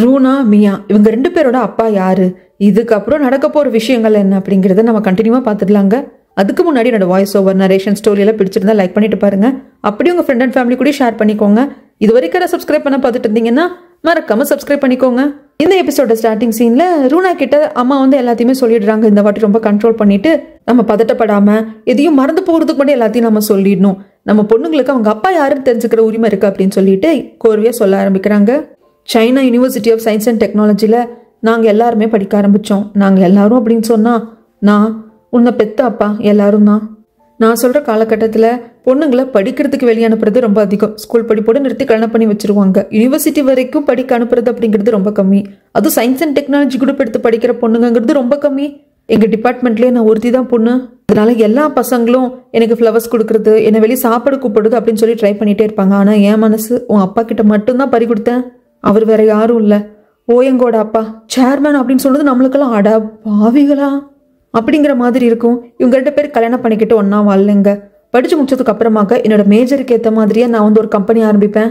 ரூனா மியா இவங்க 2 பேரோட அப்பா யாரு, இதுக்கப்புறம் நடக்க போற விஷயங்கள் என்ன அப்படிங்கறத நம்ம கண்டினியூவா பார்த்துடலாங்க. அதுக்கு முன்னாடி என்னோட வாய்ஸ் ஓவர் நரேஷன் ஸ்டோரி எல்லாம் பிடிச்சிருந்தா லைக் பண்ணிட்டு பாருங்க. அப்படி உங்க ஃப்ரெண்ட் அண்ட் ஃபேமிலி கூட ஷேர் பண்ணிக்கோங்க. இது வரைக்கும் சப்ஸ்கிரைப் பண்ண பார்த்துட்டு இருந்தீங்கன்னா மறக்காம சப்ஸ்கிரைப் பண்ணிக்கோங்க. இந்த எபிசோட ஸ்டார்டிங் சீன்ல ரூனா கிட்ட அம்மா எல்லாத்தையுமே சொல்லிடுறாங்க. இந்த வாட்டி ரொம்ப கண்ட்ரோல் பண்ணிட்டு நம்ம பதட்டப்படாம எதையும் மறந்து போறதுக்கு மட்டும் எல்லாத்தையும் நம்ம சொல்லிடணும். நம்ம பொண்ணுங்களுக்கு அவங்க அப்பா யாருன்னு தெரிஞ்சுக்கிற உரிமை இருக்கு அப்படின்னு சொல்லிட்டு கோர்வையா சொல்ல ஆரம்பிக்கிறாங்க. China University of Science and டெக்னாலஜியில் நாங்கள் எல்லாருமே படிக்க ஆரம்பித்தோம். நாங்கள் எல்லாரும் அப்படின்னு சொன்னால் நான் உன்னை பெத்த அப்பா எல்லாரும் தான். நான் சொல்கிற காலகட்டத்தில் பொண்ணுங்களை படிக்கிறதுக்கு வெளியே அனுப்புறது ரொம்ப அதிகம். ஸ்கூல் படிப்போடு நிறுத்தி கல்யாணம் பண்ணி வச்சுருவாங்க. யூனிவர்சிட்டி வரைக்கும் படிக்க அனுப்புறது அப்படிங்கிறது ரொம்ப கம்மி. அதுவும் சயின்ஸ் அண்ட் டெக்னாலஜி குரூப் எடுத்து படிக்கிற பொண்ணுங்கிறது ரொம்ப கம்மி. எங்கள் டிபார்ட்மெண்ட்லேயே நான் ஒருத்தி தான் பொண்ணு. அதனால எல்லா பசங்களும் எனக்கு ஃப்ளவர்ஸ் கொடுக்குறது, என்னை வெளியே சாப்பாடு கூப்பிடுறது அப்படின்னு சொல்லி ட்ரை பண்ணிகிட்டே இருப்பாங்க. ஆனால் என் மனசு உன் அப்பா கிட்ட மட்டும்தான் பறி கொடுத்தேன். அவர் வேற யாரும் இல்லை, ஓயங்கோட அப்பா சேர்மேன் அப்படின்னு சொன்னது நம்மளுக்கெல்லாம் அடா பாவிகளா அப்படிங்கிற மாதிரி இருக்கும். இவங்க 2 பேர் கல்யாணம் பண்ணிக்கிட்டு ஒன்னா வாழலைங்க. படிச்சு முடிச்சதுக்கு அப்புறமாக என்னோட மேஜருக்கு ஏற்ற மாதிரியே நான் ஒரு கம்பெனி ஆரம்பிப்பேன்.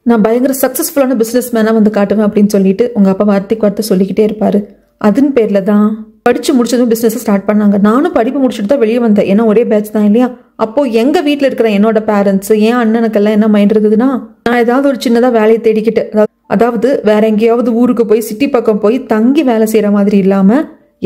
நான் பயங்கர சக்சஸ்ஃபுல்லான பிசினஸ் மேனா காட்டுவேன் அப்படின்னு சொல்லிட்டு உங்க அப்பா வார்த்தைக்கு வார்த்தை சொல்லிக்கிட்டே இருப்பாரு. அதன் பேர்ல தான் படிச்சு முடிச்சதும் பிசினஸ் ஸ்டார்ட் பண்ணாங்க. நானும் படிப்பு முடிச்சுட்டு தான் வெளியே வந்தேன். ஏன்னா ஒரே பேட்ச் தான் இல்லையா. அப்போ எங்க வீட்டுல இருக்கிற என்னோட பேரண்ட்ஸ் என் அண்ணனுக்கெல்லாம் என்ன மைண்ட் இருக்குதுன்னா, நான் ஏதாவது ஒரு சின்னதா வேலையை தேடிக்கிட்டு, அதாவது வேற எங்கேயாவது ஊருக்கு போய் சிட்டி பக்கம் போய் தங்கி வேலை செய்யற மாதிரி இல்லாம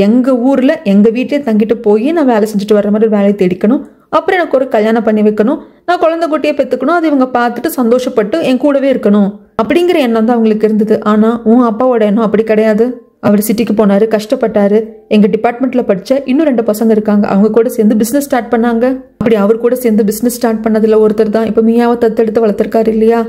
எங்க ஊர்ல எங்க வீட்டிலே தங்கிட்டு போய் நான் வேலை செஞ்சுட்டு வர்ற மாதிரி வேலையை தேடிக்கணும். அப்புறம் எனக்கு ஒரு கல்யாணம் பண்ணி வைக்கணும், நான் குழந்தை குட்டியை பெற்றுக்கணும், அது இவங்க பார்த்துட்டு சந்தோஷப்பட்டு என் கூடவே இருக்கணும் அப்படிங்கிற எண்ணம் தான் அவங்களுக்கு இருந்தது. ஆனா உன் அப்பாவோட எண்ணம் அப்படி கிடையாது. அவர் சிட்டிக்கு போனாரு, கஷ்டப்பட்டாரு. எங்க டிபார்ட்மெண்ட்ல படிச்ச இன்னும் 2 பசங்க இருக்காங்க, அவங்க கூட சேர்ந்து பிசினஸ் ஸ்டார்ட் பண்ணாங்க. அப்படி அவர் கூட சேர்ந்து பிசினஸ் ஸ்டார்ட் பண்ணதுல ஒருத்தர் தான் இப்ப மியாவை தத்தெடுத்து வளர்த்திருக்காரு இல்லையா.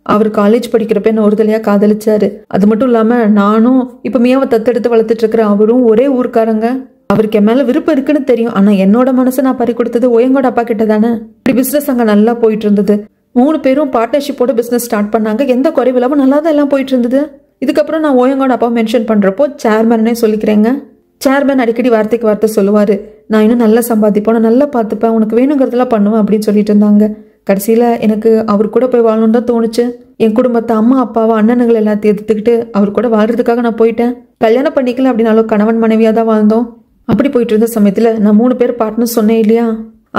அவர் காலேஜ் படிக்கிறப்ப என்ன ஒரு தலையா காதலிச்சாரு. அது மட்டும் இல்லாம நானும் இப்ப மியாவை தத்தெடுத்து வளர்த்துட்டு இருக்கிற அவரும் ஒரே ஊருக்காரங்க. அவருக்கு என் மேல விருப்பம் இருக்குன்னு தெரியும். ஆனா என்னோட மனசை நான் பறி கொடுத்தது ஓயங்கோட அப்பா கிட்ட தானே. இப்படி பிசினஸ் அங்க நல்லா போயிட்டு இருந்தது. 3 பேரும் பார்ட்னர்ஷிப்போட பிசினஸ் ஸ்டார்ட் பண்ணாங்க. எந்த குறைவில்லாம நல்லா தான் எல்லாம் போயிட்டு இருந்தது. இதுக்கப்புறம் நான் ஓயங்கோட அப்பா மென்ஷன் பண்றப்போ சேர்மேனே சொல்லிக்கிறேங்க. சேர்மேன் அடிக்கடி வார்த்தைக்கு வார்த்தை சொல்லுவாரு, நான் இன்னும் நல்லா சம்பாதிப்பேன், நான் நல்லா பார்த்துப்பேன், உனக்கு வேணுங்கிறதெல்லாம் பண்ணுவேன் அப்படின்னு சொல்லிட்டு இருந்தாங்க. கடைசியில எனக்கு அவர் கூட போய் வாழணும்னு தான் தோணுச்சு. என் குடும்பத்தை அம்மா அப்பாவை அண்ணனுங்களை எல்லாத்தையும் எதிர்த்துக்கிட்டு அவர் கூட வாழ்றதுக்காக நான் போயிட்டேன். கல்யாணம் பண்ணிக்கல அப்படின்னாலும் கணவன் மனைவியா தான் வாழ்ந்தோம். அப்படி போயிட்டு இருந்த சமயத்துல நான் 3 பேர் பார்ட்னர் சொன்னேன் இல்லையா.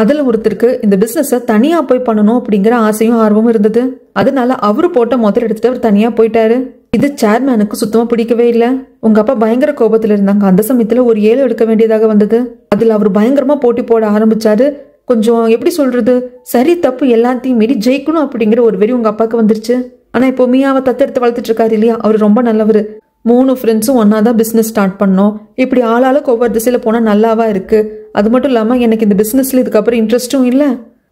அதுல ஒருத்தருக்கு இந்த பிசினஸ தனியா போய் பண்ணணும் அப்படிங்கிற ஆசையும் ஆர்வமும் இருந்தது. அதனால அவரு போட்ட முதல் எடுத்துட்டு அவர் தனியா போயிட்டாரு. இது சேர்மேனுக்கு சுத்தமா பிடிக்கவே இல்லை. உங்க அப்பா பயங்கர கோபத்துல இருந்தாங்க. அந்த சமயத்துல ஒரு 7 எடுக்க வேண்டியதாக வந்தது. அதுல அவர் பயங்கரமா போட்டி போட ஆரம்பிச்சாரு. கொஞ்சம் எப்படி சொல்றது, சரி தப்பு எல்லாத்தையும் மீறி ஜெயிக்கணும் அப்படிங்கிற ஒரு வெறி உங்க அப்பாவுக்கு வந்துருச்சு. ஆனா இப்போ மியாவை தத்தெடுத்து வளர்த்துட்டு இருக்காரு இல்லையா, அவர் ரொம்ப நல்லவர். 3 ஃப்ரெண்ட்ஸும் ஒன்னாதான் பிசினஸ் ஸ்டார்ட் பண்ணோம். இப்படி ஆளாளுக்கு ஒவ்வொரு திசையில போனா நல்லாவா இருக்கு. அது மட்டும் இல்லாம எனக்கு இந்த பிசினஸ்ல இதுக்கப்புறம் இன்ட்ரெஸ்டும் இல்லை.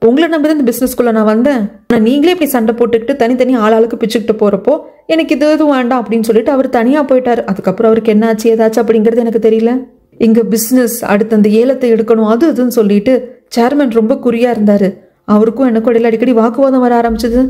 உங்களை நம்பிதான் இந்த பிசினஸ்குள்ள நான் வந்தேன். ஆனா நீங்களே இப்படி சண்டை போட்டுக்கிட்டு தனித்தனி ஆளாளுக்கு பிச்சுக்கிட்டு போறப்போ எனக்கு இது எதுவும் வேண்டாம் அப்படின்னு சொல்லிட்டு அவர் தனியா போயிட்டாரு. அதுக்கப்புறம் அவருக்கு என்ன ஆச்சு ஏதாச்சும் அப்படிங்கிறது எனக்கு தெரியல. இங்க பிசினஸ் அடுத்து அந்த ஏலத்தை எடுக்கணும் அது இதுன்னு சொல்லிட்டு சேர்மேன் ரொம்ப குறியா இருந்தாரு. அவருக்கும் எனக்கும் இடையில அடிக்கடி வாக்குவாதம் வர ஆரம்பிச்சது.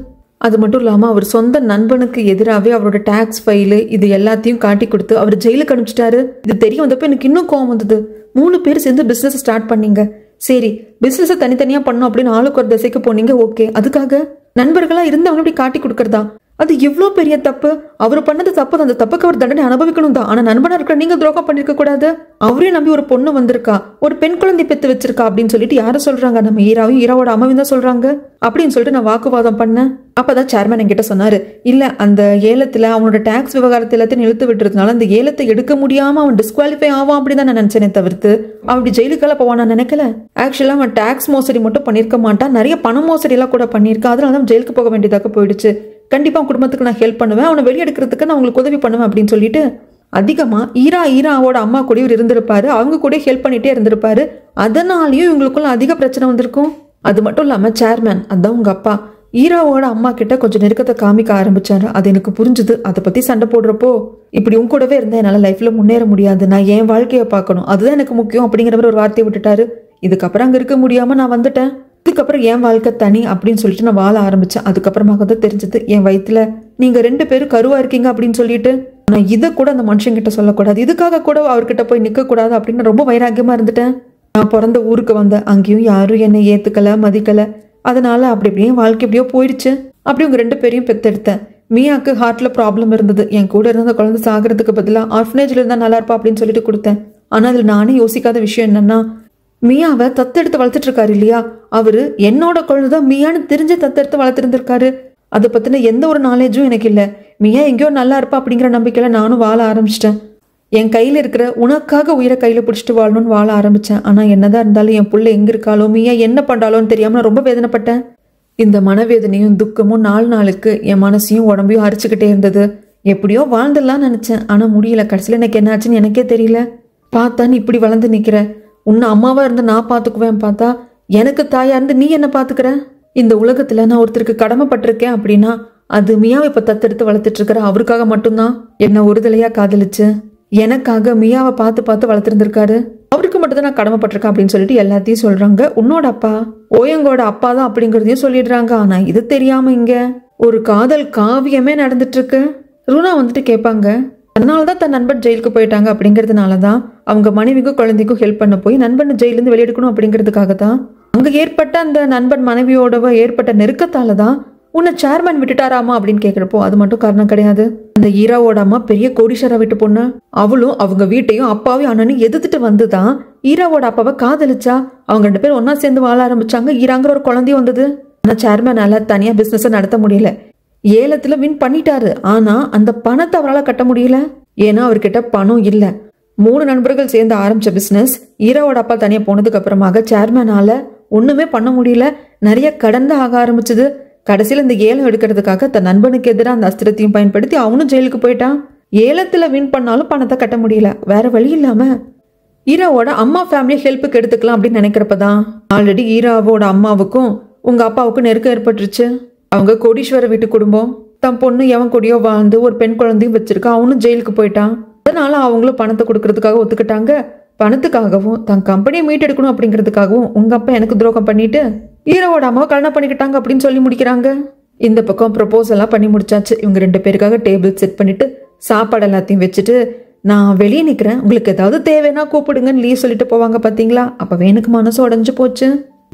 அது மட்டும் இல்லாம அவர் சொந்த நண்பனுக்கு எதிராகவே அவரோட டாக்ஸ் ஃபைலு இது எல்லாத்தையும் காட்டி கொடுத்து அவர் ஜெயிலுக்கு அனுப்பிச்சிட்டாரு. இது தெரிய வந்தப்ப எனக்கு இன்னும் கோவம் வந்தது. 3 பேர் சேர்ந்து பிசினஸ் ஸ்டார்ட் பண்ணீங்க, சரி பிசினஸ் தனித்தனியா பண்ணும் அப்படின்னு ஆளுக்கு ஒரு திசைக்கு போனீங்க, ஓகே. அதுக்காக நண்பர்களா இருந்தவங்க இப்படி காட்டி கொடுக்கறதா, அது எவ்வளவு பெரிய தப்பு. அவர் பண்ணது தப்பு, அந்த தப்புக்கு அவர் தண்டனை அனுபவிக்கணும் தான். ஆனா நண்பனா இருக்கிற நீங்க துரோகம் பண்ணிருக்க கூடாது. அவரே நம்பி ஒரு பொண்ணு வந்திருக்கா, ஒரு பெண் குழந்தை பெத்து வச்சிருக்கா அப்படின்னு சொல்லிட்டு யார சொல்றாங்க, நம்ம ஈராவோட அம்மாவையும் தான் சொல்றாங்க அப்படின்னு சொல்லிட்டு நான் வாக்குவாதம் பண்ணேன். அப்பதான் சேர்மேன் என்கிட்ட சொன்னாரு, இல்ல அந்த ஏலத்துல அவனோட டாக்ஸ் விவகாரத்தை எல்லாத்தையும் இழுத்து விட்டுறதுனால அந்த ஏலத்தை எடுக்க முடியாம அவன் டிஸ்குவாலிஃபை ஆவான் அப்படின்னு நான் நினைச்சேனே தவிர்த்து அப்படி ஜெயிலுக்கெல்லாம் போவான் நான் நினைக்கல. ஆக்சுவலா அவன் டாக்ஸ் மோசடி மட்டும் பண்ணிருக்க மாட்டான், நிறைய பண மோசடி எல்லாம் கூட பண்ணிருக்கான். அதனாலதான் ஜெயிலுக்கு போக வேண்டியதாக போயிடுச்சு. கண்டிப்பா குடும்பத்துக்கு நான் ஹெல்ப் பண்ணுவேன், அவனை வெளியெடுக்கிறதுக்கு நான் உங்களுக்கு உதவி பண்ணுவேன் அப்படின்னு சொல்லிட்டு அதிகமா ஈராவோட அம்மா கூட இவர் இருந்திருப்பாரு. அவங்க கூட ஹெல்ப் பண்ணிட்டே இருந்திருப்பாரு. அதனாலயும் இவங்களுக்குள்ள அதிக பிரச்சனை வந்திருக்கும். அது மட்டும் இல்லாம சேர்மேன் அதான் உங்க அப்பா ஈராவோட அம்மா கிட்ட கொஞ்சம் நெருக்கத்தை காமிக்க ஆரம்பிச்சாரு. அது எனக்கு புரிஞ்சுது. அதை பத்தி சண்டை போடுறப்போ இப்படி உங்க கூடவே இருந்தா என்னால லைஃப்ல முன்னேற முடியாது, நான் என் வாழ்க்கையை பார்க்கணும், அதுதான் எனக்கு முக்கியம் அப்படிங்கிற மாதிரி ஒரு வார்த்தையை விட்டுட்டாரு. இதுக்கப்புறம் அங்க இருக்க முடியாம நான் வந்துட்டேன். இதுக்கப்புறம் என் வாழ்க்கை தனி அப்படின்னு சொல்லிட்டு நான் வாழ ஆரம்பிச்சேன். அதுக்கப்புறமாக தான் தெரிஞ்சது என் வயிற்றுல நீங்க 2 பேரும் கருவா இருக்கீங்க அப்படின்னு சொல்லிட்டு. நான் இதை கூட அந்த மனுஷங்கிட்ட சொல்லக்கூடாது, இதுக்காக கூட அவர்கிட்ட போய் நிக்க கூடாது அப்படின்னு ரொம்ப வைராக்கியமா இருந்துட்டேன். நான் பிறந்த ஊருக்கு வந்தேன், அங்கேயும் யாரும் என்னை ஏத்துக்கல மதிக்கல. அதனால அப்படி இப்படியே வாழ்க்கை எப்படியோ போயிடுச்சு. அப்படி உங்க 2 பேரையும் பெத்தெடுத்தேன். மியாக்கு ஹார்ட்ல ப்ராப்ளம் இருந்தது. என் கூட இருந்த குழந்தை சாகிறதுக்கு பதிலாக ஆர்ஃபனேஜ்ல இருந்தா நல்லா இருப்பா அப்படின்னு சொல்லிட்டு கொடுத்தேன். ஆனா அதுல நானே யோசிக்காத விஷயம் என்னன்னா, மியாவை தத்தெடுத்து வளர்த்துட்டு இருக்காரு இல்லையா, அவரு என்னோட குழந்தைதான் மியான்னு தெரிஞ்சு தத்தெடுத்து வளர்த்துருந்துருக்காரு. அதை பத்தின எந்த ஒரு நாலேஜும் எனக்கு இல்லை. மியா எங்கேயோ நல்லா இருப்பா அப்படிங்கிற நம்பிக்கையில நானும் வாழ ஆரம்பிச்சிட்டேன். என் கையில இருக்கிற உனக்காக உயிரை கையில பிடிச்சிட்டு வாழணும்னு வாழ ஆரம்பிச்சேன். ஆனா என்னதான் இருந்தாலும் என் புள்ள எங்க இருக்காளோ, மியா என்ன பண்றாளோன்னு தெரியாம நான் ரொம்ப வேதனைப்பட்டேன். இந்த மனவேதனையும் துக்கமும் நாளுக்கு என் மனசையும் உடம்பையும் அரிச்சுக்கிட்டே இருந்தது. எப்படியோ வாழ்ந்துடலாம்னு நினைச்சேன், ஆனா முடியல. கடைசியில எனக்கு என்ன ஆச்சுன்னு எனக்கே தெரியல. பார்த்தா நீ இப்படி வளர்ந்து நிக்கிற. உன்னை அம்மாவா இருந்து நான் பாத்துக்குவேன், பார்த்தா எனக்கு தாயா இருந்து நீ என்ன பாத்துக்கிற. இந்த உலகத்துல நான் ஒருத்தருக்கு கடமைப்பட்டிருக்கேன் அப்படின்னா அது மியாவை இப்ப தத்தெடுத்து வளர்த்துட்டு இருக்கிற அவருக்காக மட்டும்தான். என்ன ஒருதலையா காதலிச்சு எனக்காக மியாவை பார்த்து பார்த்து வளர்த்துருந்துருக்காரு. அவருக்கு மட்டும் தான் நான் கடமைப்பட்டிருக்கேன் அப்படின்னு சொல்லிட்டு எல்லாத்தையும் சொல்றாங்க. உன்னோட அப்பா ஓயங்கோட அப்பா தான் அப்படிங்கறதையும் சொல்லிடுறாங்க. ஆனா இது தெரியாம இங்க ஒரு காதல் காவியமே நடந்துட்டு இருக்கு. ரூனா வந்துட்டு கேட்பாங்க, அதனாலதான் தன் நண்பன் ஜெயிலுக்கு போயிட்டாங்க அப்படிங்கறதுனாலதான் அவங்க மனைவிக்கும் குழந்தைக்கும் ஹெல்ப் பண்ண போய் நண்பன் ஜெயிலிருந்து வெளியெடுக்கணும் அப்படிங்கிறதுக்காக தான். அங்க ஏற்பட்ட அந்த நண்பன் மனைவியோட ஏற்பட்ட நெருக்கத்தாலதான் உன்னை சேர்மேன் விட்டுட்டாராமா அப்படின்னு கேட்கிறப்போ அது மட்டும் காரணம் கிடையாது. அந்த ஈராவோட அம்மா பெரிய கோடீஸ்வரா வீட்டு பொண்ணு. அவளும் அவங்க வீட்டையும் அப்பாவையும் அண்ணனையும் எதிர்த்துட்டு வந்துதான் ஈராவோட அப்பாவை காதலிச்சா. அவங்க 2 பேரும் ஒன்னா சேர்ந்து வாழ ஆரம்பிச்சாங்க. ஈராங்கிற ஒரு குழந்தையும் வந்தது. ஆனா சேர்மேனால தனியா பிசினஸ் நடத்த முடியல. ஏலத்துல வின் பண்ணிட்டாரு. ஆனா அந்த பணத்தை அவரால் கட்ட முடியல. ஏன்னா அவர்கிட்ட பணம் இல்ல. 3 நண்பர்கள் சேர்ந்து ஆரம்பிச்ச பிசினஸ் ஈராவோட அப்பா தனியா போனதுக்கு அப்புறமாக சேர்மேனால ஒண்ணுமே பண்ண முடியல. நிறைய கடன் தான் ஆக ஆரம்பிச்சது. கடைசியில் இந்த ஏலம் எடுக்கிறதுக்காக தன் நண்பனுக்கு எதிராக அந்த அஸ்திரத்தையும் பயன்படுத்தி அவனும் ஜெயிலுக்கு போயிட்டான். ஏலத்துல வின் பண்ணாலும் பணத்தை கட்ட முடியல. வேற வழி இல்லாம ஈராவோட அம்மா ஃபேமிலியை ஹெல்ப்புக்கு எடுத்துக்கலாம் அப்படின்னு நினைக்கிறப்பதான் ஆல்ரெடி ஈராவோட அம்மாவுக்கும் உங்க அப்பாவுக்கும் நெருக்கம் ஏற்பட்டுருச்சு. அவங்க கோடீஸ்வர வீட்டு குடும்பம். தன் பொண்ணு எவன் கூடயோ வாழ்ந்து ஒரு பெண் குழந்தையும் வச்சிருக்கா. அவனும் ஜெயிலுக்கு போயிட்டான். அதனால அவங்களும் பணத்தை கொடுக்கறதுக்காக ஒத்துக்கிட்டாங்க. பணத்துக்காகவும் தன் கம்பெனியை மீட்டெடுக்கணும் அப்படிங்கிறதுக்காகவும் உங்க அப்பா எனக்கு துரோகம் பண்ணிட்டு ஈராவோட அம்மாவை கல்யாணம் பண்ணிக்கிட்டாங்க அப்படின்னு சொல்லி முடிக்கிறாங்க. இந்த பக்கம் ப்ரொபோஸ் எல்லாம் பண்ணி முடிச்சாச்சு. இவங்க 2 பேருக்காக டேபிள் செட் பண்ணிட்டு சாப்பாடு எல்லாத்தையும் வச்சுட்டு நான் வெளியே நிக்கிறேன், உங்களுக்கு ஏதாவது தேவைன்னா கூப்பிடுங்கன்னு லீ சொல்லிட்டு போவாங்க. பாத்தீங்களா, அப்பவே எனக்கு மனசு உடஞ்சு போச்சு.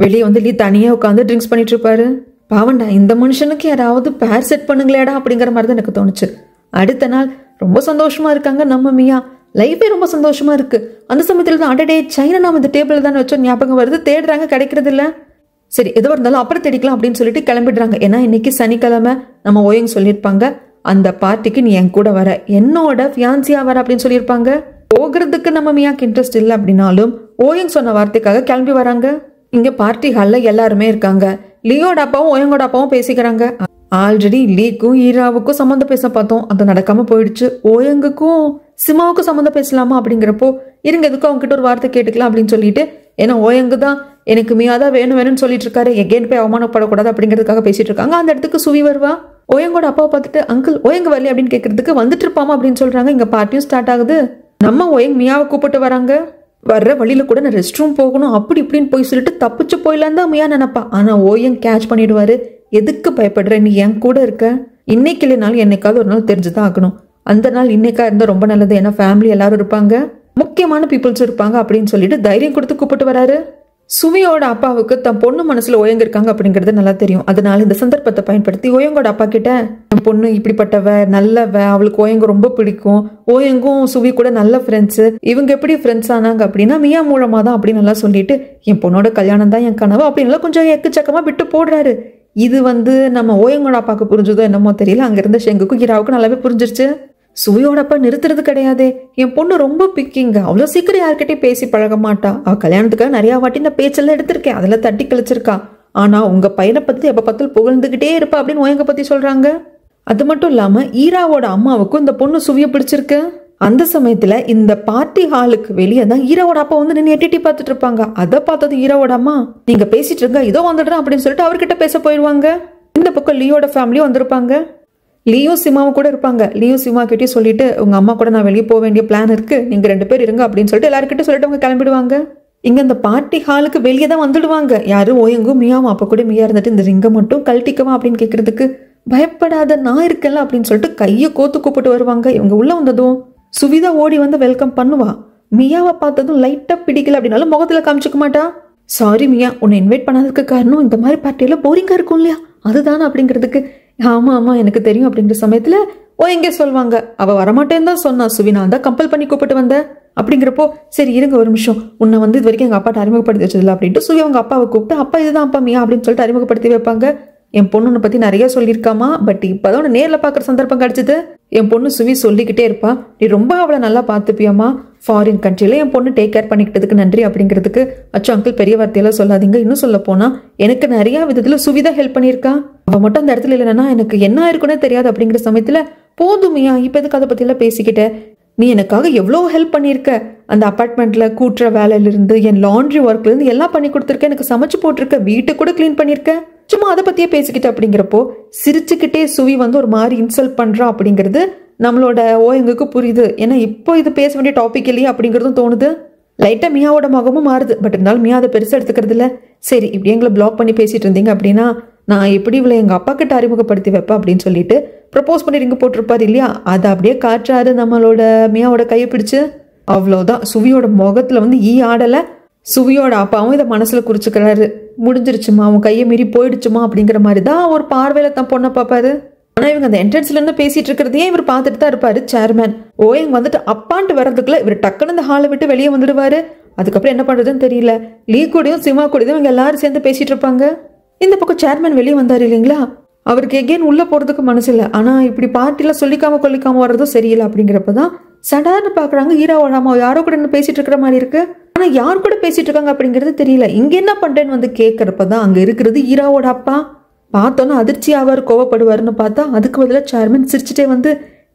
வெளியே வந்து லீ தனியா உட்காந்து ட்ரிங்க்ஸ் பண்ணிட்டு இருப்பாரு. பாவண்டா, இந்த மனுஷனுக்கு யாராவது பேர் செட் பண்ணுங்களேடா அப்படிங்கிற மாதிரி தான் எனக்கு தோணுச்சு. அடுத்த நாள் ரொம்ப சந்தோஷமா இருக்காங்க நம்ம மியா. லைஃபே ரொம்ப சந்தோஷமா இருக்கு. அந்த சமயத்துல தான் அடடே சைனா நாம இந்த டேபிள் தானே வச்சோம் ஞாபகம் வருது. தேடுறாங்க, கிடைக்கிறது இல்ல. சரி எதுவாக இருந்தாலும் அப்புறம் தேடிக்கலாம் அப்படின்னு சொல்லிட்டு கிளம்பிடுறாங்க. ஏன்னா இன்னைக்கு சனிக்கிழமை நம்ம ஓயங் சொல்லியிருப்பாங்க அந்த பார்ட்டிக்கு நீ என் கூட வர, என்னோட ஃபியான்சியா வர அப்படின்னு சொல்லியிருப்பாங்க. போகிறதுக்கு நம்ம மியாக்கு இன்ட்ரெஸ்ட் இல்லை அப்படின்னாலும் ஓயங் சொன்ன வார்த்தைக்காக கிளம்பி வராங்க. இங்க பார்ட்டி ஹால்ல எல்லாருமே இருக்காங்க. லியோட அப்பாவும் ஓயங்கோட அப்பாவும் பேசிக்கிறாங்க. ஆல்ரெடி லீக்கும் ஈராவுக்கும் சம்மந்தம் பேச பார்த்தோம், அது நடக்காம போயிடுச்சு. ஓயங்குக்கும் சிமாவுக்கும் சம்மந்தம் பேசலாமா அப்படிங்கிறப்போ இருங்க எதுக்கும் அவங்க கிட்ட ஒரு வார்த்தை கேட்டுக்கலாம் அப்படின்னு சொல்லிட்டு, ஏன்னா ஓயங்கு தான் எனக்கு மியாதான் வேணும்னு சொல்லிட்டு இருக்காரு, எகேன் போய் அவமானப்படக்கூடாது அப்படிங்கிறதுக்காக பேசிட்டு இருக்காங்க. அந்த இடத்துக்கு சுவி வருவா. ஓயங்கோட அப்பாவை பார்த்துட்டு அங்கிள் ஓயங்கு வரல அப்படின்னு கேட்கறதுக்கு வந்துட்டு இருப்பாமா அப்படின்னு சொல்றாங்க. இங்க பார்ட்டியும் ஸ்டார்ட் ஆகுது. நம்ம ஓயங் மியாவை கூப்பிட்டு வராங்க. வர்ற வழியில கூட நான் ரெஸ்ட் ரூம் போகணும் அப்படி இப்படின்னு போய் சொல்லிட்டு தப்பிச்சு போயிடலாம் தான் மியா நினைப்பா. ஆனா ஓயங் கேட்ச் பண்ணிடுவாரு. எதுக்கு பயப்படுற, நீ என் கூட இருக்க, இன்னைக்கு இல்லைனாலும் என்னைக்காவது ஒரு நாள் தெரிஞ்சுதான் ஆகணும். அந்த நாள் இன்னைக்கா இருந்தா ரொம்ப நல்லது, ஏன்னா ஃபேமிலி எல்லாரும் இருப்பாங்க, முக்கியமான பீப்புள்ஸ் இருப்பாங்க அப்படின்னு சொல்லிட்டு தைரியம் கொடுத்து கூப்பிட்டு வராரு. சுவியோட அப்பாவுக்கு தன் பொண்ணு மனசுல ஓயங்க இருக்காங்க அப்படிங்கிறது நல்லா தெரியும். அதனால இந்த சந்தர்ப்பத்தை பயன்படுத்தி ஓயங்கோட அப்பா கிட்ட என் பொண்ணு இப்படிப்பட்டவ, நல்லவ, அவளுக்கு ஓயங்க ரொம்ப பிடிக்கும், ஓயங்கும் சுவி கூட நல்ல ஃப்ரெண்ட்ஸ், இவங்க எப்படி ஃப்ரெண்ட்ஸ் ஆனாங்க அப்படின்னா மியா மூலமா தான் அப்படின்னு நல்லா சொல்லிட்டு என் பொண்ணோட கல்யாணம் தான் என் கனவு அப்படின்னு கொஞ்சம் எக்கச்சக்கமா விட்டு போடுறாரு. இது நம்ம ஓயங்கோட அப்பாவுக்கு புரிஞ்சதோ என்னமோ தெரியல. அங்க இருந்த ஷெங்குக்கும் ஹீராவுக்கும் நல்லாவே புரிஞ்சிருச்சு. சுவியோட அப்பா நிறுத்துறது கிடையாது. என் பொண்ணு ரொம்ப பிக்கிங்க, அவ்வளோ சீக்கிரம் யார்கிட்டயும் பேசி பழக மாட்டா. அவ கல்யாணத்துக்காக நிறைய வாட்டி இந்த பேச்செல்லாம் எடுத்திருக்கேன், அதில் தட்டி கழிச்சிருக்கா. ஆனா உங்க பையனை பத்தி எப்ப பார்த்தாலும் புகழ்ந்துகிட்டே இருப்பா அப்படின்னு ஓயங்க பத்தி சொல்றாங்க. அது மட்டும் இல்லாம ஈராவோட அம்மாவுக்கும் இந்த பொண்ணு சுவிய பிடிச்சிருக்கு. அந்த சமயத்துல இந்த பார்ட்டி ஹாலுக்கு வெளியே தான் ஈராவோட அப்பா வந்து நின்று எட்டி பார்த்துட்டு இருப்பாங்க. அதை பார்த்தது ஈராவோட அம்மா நீங்க பேசிட்டு இருங்க, இதோ வந்துடுறேன் அப்படின்னு சொல்லிட்டு அவர்கிட்ட பேச போயிடுவாங்க. இந்த பக்கம் லியோட ஃபேமிலியும் வந்திருப்பாங்க. லியும் சிமாவும் கூட இருப்பாங்க. லியும் சிமா கிட்டே சொல்லிட்டு உங்க அம்மா கூட நான் வெளியே போக வேண்டிய பிளான் இருக்கு, நீங்க 2 பேர் இருங்க அப்படின்னு சொல்லிட்டு எல்லாருக்கிட்ட சொல்லிட்டு அவங்க கிளம்பிடுவாங்க. இங்க இந்த பார்ட்டி ஹாலுக்கு வெளியே தான் வந்துடுவாங்க. யாரும் ஓயங்கும் மியாவும். அப்ப கூட மியா இருந்துட்டு இந்த ரிங்கை மட்டும் கழட்டிக்கவா அப்படின்னு கேட்கறதுக்கு பயப்படாத நான் இருக்கல அப்படின்னு சொல்லிட்டு கையை கோத்து கூப்பிட்டு வருவாங்க. இவங்க உள்ள வந்ததும் சுவிதா ஓடி வந்து வெல்கம் பண்ணுவா. மியாவை பார்த்ததும் லைட்டா பிடிக்கல அப்படின்னாலும் முகத்துல காமிச்சுக்க மாட்டா. சாரி மியா, உன்னை இன்வைட் பண்ணாததுக்கு காரணம் இந்த மாதிரி பார்ட்டியில போரிங்கா இருக்கும் இல்லையா, அதுதான் அப்படிங்கிறதுக்கு ஆமா ஆமா எனக்கு தெரியும் அப்படிங்கிற சமயத்துல ஓ எங்கே சொல்லுவாங்க, அவ வரமாட்டேன்னு தான் சொன்னா சுவி, நான் தான் கம்பல் பண்ணி கூப்பிட்டு வந்தேன் அப்படிங்கிறப்போ சரி இருங்க ஒரு நிமிஷம், உன்னை வந்து இது வரைக்கும் எங்க அப்பாட்ட அறிமுகப்படுத்தி வச்சதில்ல அப்படின்ட்டு சுவி அவங்க அப்பாவை கூப்பிட்டு அப்பா இதுதான் அப்பா மியா அப்படின்னு சொல்லிட்டு அறிமுகப்படுத்தி வைப்பாங்க. என் பொண்ணு பத்தி நிறைய சொல்லியிருக்காமா, பட் இப்பதான் உன்னை நேர்ல பாக்குற சந்தர்ப்பம் கிடைச்சது. என் பொண்ணு சுவி சொல்லிக்கிட்டே இருப்பா, நீ ரொம்ப அவளை நல்லா பார்த்துப்பியாமா, ஃபாரின் கண்ட்ரில என் பொண்ணு டேக் கேர் பண்ணிக்கிட்டதுக்கு நன்றி அப்படிங்கிறதுக்கு. அச்சோ அங்கிள் பெரிய வார்த்தையெல்லாம் சொல்லாதீங்க, இன்னும் சொல்ல போனா எனக்கு நிறைய விதத்துல சுவிதா ஹெல்ப் பண்ணியிருக்கா. அவ மட்டும் அந்த இடத்துல இல்லைன்னா எனக்கு என்ன இருக்குன்னே தெரியாது அப்படிங்கிற சமயத்துல போதுமையா இப்ப எதுக்கு அதை பத்தி எல்லாம் பேசிக்கிட்ட, நீ எனக்காக எவ்வளோ ஹெல்ப் பண்ணியிருக்க, அந்த அப்பார்ட்மெண்ட்ல கூட்டுற வேலையில இருந்து என் லாண்ட்ரி ஒர்க்ல இருந்து எல்லாம் பண்ணி கொடுத்துருக்க, எனக்கு சமைச்சு போட்டிருக்க, வீட்டை கூட கிளீன் பண்ணிருக்க, சும்மா அதை பத்தியே பேசிக்கிட்டு அப்படிங்கிறப்போ சிரிச்சுக்கிட்டே சுவி வந்து ஒரு மாதிரி இன்சல்ட் பண்றா அப்படிங்கிறது நம்மளோட ஓயங்குக்கு புரியுது. ஏன்னா இப்போ இது பேச வேண்டிய டாபிக் இல்லையா அப்படிங்கிறதும் தோணுது. லைட்டா மியாவோட முகமும் மாறுது, பட் இருந்தாலும் மியா அதை பெருசா எடுத்துக்கிறது இல்ல. சரி இப்படி எங்களை பிளாக் பண்ணி பேசிட்டு இருந்தீங்க அப்படின்னா நான் எப்படி இவளை எங்க அப்பா கிட்ட அறிமுகப்படுத்தி வைப்பேன் அப்படின்னு சொல்லிட்டு ப்ரப்போஸ் பண்ணி ரிங்க போட்டிருப்பாரு இல்லையா, அதை அப்படியே காற்றாரு நம்மளோட மியாவோட கையை பிடிச்சு. அவ்வளோதான், சுவியோட முகத்துல வந்து ஈ ஆடல. சுவியோட அப்பாவும் இதை மனசுல குறிச்சுக்கிறாரு, முடிஞ்சிருச்சுமா உன் கையை மீறி போயிடுச்சுமா அப்படிங்கிற மாதிரி தான் ஒரு பார்வையில தான் பொண்ணை பார்ப்பாரு. ஆனா இவங்க அந்த என்ட்ரன்ஸ்ல இருந்து பேசிட்டு இருக்கிறதையே இவர் பார்த்துட்டு தான் இருப்பாரு சேர்மேன். ஓயங் வந்துட்டு அப்பான்ட்டு வர்றதுக்குள்ள இவர் டக்குன்னு இந்த ஹாலை விட்டு வெளியே வந்துடுவாரு. அதுக்கப்புறம் என்ன பண்றதுன்னு தெரியல, லீ கூடயும் சிமா கூடயும் இவங்க எல்லாரும் சேர்ந்து பேசிட்டு இருப்பாங்க. இந்த பக்கம் சேர்மேன் வெளியே வந்தாரு இல்லைங்களா, அவருக்கு எகேன் உள்ள போறதுக்கு மனசு இல்லை. ஆனா இப்படி பார்ட்டில சொல்லிக்காம கொல்லிக்காம வர்றதும் சரியில்லை அப்படிங்கிறப்பதான் சடார்னு பாக்குறாங்க ஈராவோட அம்மா யாரோ கூட என்ன பேசிட்டு இருக்கிற மாதிரி இருக்கு. ஆனா யார் கூட பேசிட்டு இருக்காங்க அப்படிங்கிறது தெரியல. இங்க என்ன பண்றேன்னு வந்து கேட்கறப்பதான் அங்க இருக்கிறது ஈராவோட அப்பா. பார்த்தோன்னா அதிர்ச்சி ஆவார், கோவப்படுவாருன்னு பார்த்தா அதுக்கு பதிலாக சேர்மன் சிரிச்சுட்டே வந்து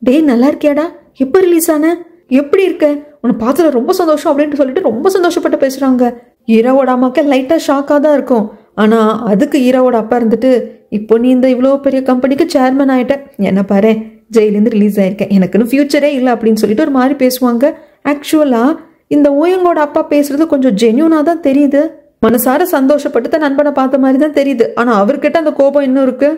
டே நல்லா இருக்கியாடா, எப்போ ரிலீஸ் ஆன, எப்படி இருக்க, உன்னை பார்த்ததுல ரொம்ப சந்தோஷம் அப்படின்ட்டு சொல்லிட்டு ரொம்ப சந்தோஷப்பட்டு பேசுறாங்க. ஈராவோட அம்மாக்கு லைட்டா ஷாக்காக தான் இருக்கும். ஆனா அதுக்கு ஈராவோட அப்பா இருந்துட்டு இப்போ நீ இந்த இவ்வளோ பெரிய கம்பெனிக்கு சேர்மன் ஆயிட்ட, என்ன பாரு ஜெயிலேருந்து ரிலீஸ் ஆயிருக்கேன், எனக்குன்னு ஃபியூச்சரே இல்லை அப்படின்னு சொல்லிட்டு ஒரு மாதிரி பேசுவாங்க. ஆக்சுவலா இந்த ஓயங்கோட அப்பா பேசுறது கொஞ்சம் ஜென்யூனா தான் தெரியுது, மனசார சந்தோஷப்பட்டு தான் நண்பனை பார்த்த மாதிரி தான் தெரியுது. ஆனா அவர்கிட்ட அந்த கோபம் இன்னும் இருக்கு.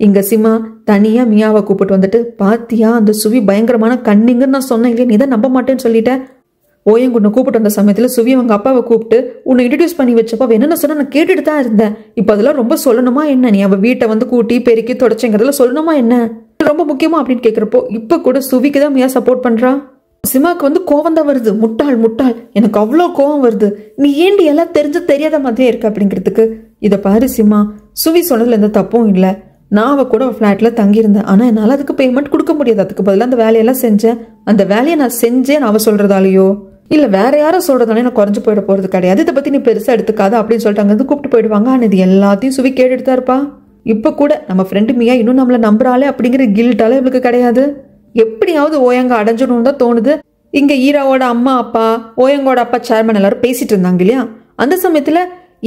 இங்க சிமா தனியா மியாவை கூப்பிட்டு வந்துட்டு பாத்தியா அந்த சுவி பயங்கரமான கண்ணிங்கன்னு நான் சொன்னேன் இல்லையா, நீ தான் நம்ப மாட்டேன்னு சொல்லிட்டேன். ஓயங்குன்னை கூப்பிட்டு வந்த சமயத்துல சுவி அவங்க அப்பாவை கூப்பிட்டு உன்னை இன்ட்ரடியூஸ் பண்ணி வச்சப்ப என்னென்ன சொன்னா நான் கேட்டுட்டு தான் இருந்தேன், இப்போ அதெல்லாம் ரொம்ப சொல்லணுமா என்ன, நீ அவ வீட்டை வந்து கூட்டி பெருக்கி தொடச்சேங்கிறதுல சொல்லணுமா என்ன, ரொம்ப முக்கியமா அப்படின்னு கேட்கிறப்போ இப்ப கூட சுவிக்கு தான் மியா சப்போர்ட் பண்றா. சிமாக்கு வந்து கோவம் தான் வருது, முட்டாள் முட்டாள் எனக்கு அவ்வளோ கோவம் வருது, நீ ஏண்டி எல்லாம் தெரிஞ்சு தெரியாத மாதிரியே இருக்கு அப்படிங்கிறதுக்கு. இதை பாரு சிமா, சுவி சொன்னதுல எந்த தப்பும் இல்லை, நான் அவ கூட ஃப்ளாட்ல தங்கியிருந்தேன், ஆனா என்னால் அதுக்கு பேமெண்ட் கொடுக்க முடியாது, அதுக்கு பதிலாக அந்த வேலையெல்லாம் செஞ்சேன், அந்த வேலையை நான் செஞ்சேன் அவ சொல்றதாலேயோ இல்ல வேற யாரும் சொல்றதாலே நான் குறைஞ்சு போயிட போறது கிடையாது, இதை பத்தி நீ பெருசா எடுத்துக்காத அப்படின்னு சொல்லிட்டு அங்க இருந்து கூப்பிட்டு போயிடுவாங்க. ஆனா இது எல்லாத்தையும் சுவி கேட்டுட்டு தான் இருப்பா. இப்ப கூட நம்ம ஃப்ரெண்டு மியா இன்னும் நம்மள நம்புறாளே அப்படிங்கிற கில்ட்டால இவளுக்கு கிடையாது. எப்படியாவது ஓயங்க அடைஞ்சிடணும் தான் தோணுது. இங்க ஈராவோட அம்மா அப்பா ஓயங்கோட அப்பா சேர்மன் எல்லாரும் பேசிட்டு இருந்தாங்க இல்லையா, அந்த சமயத்துல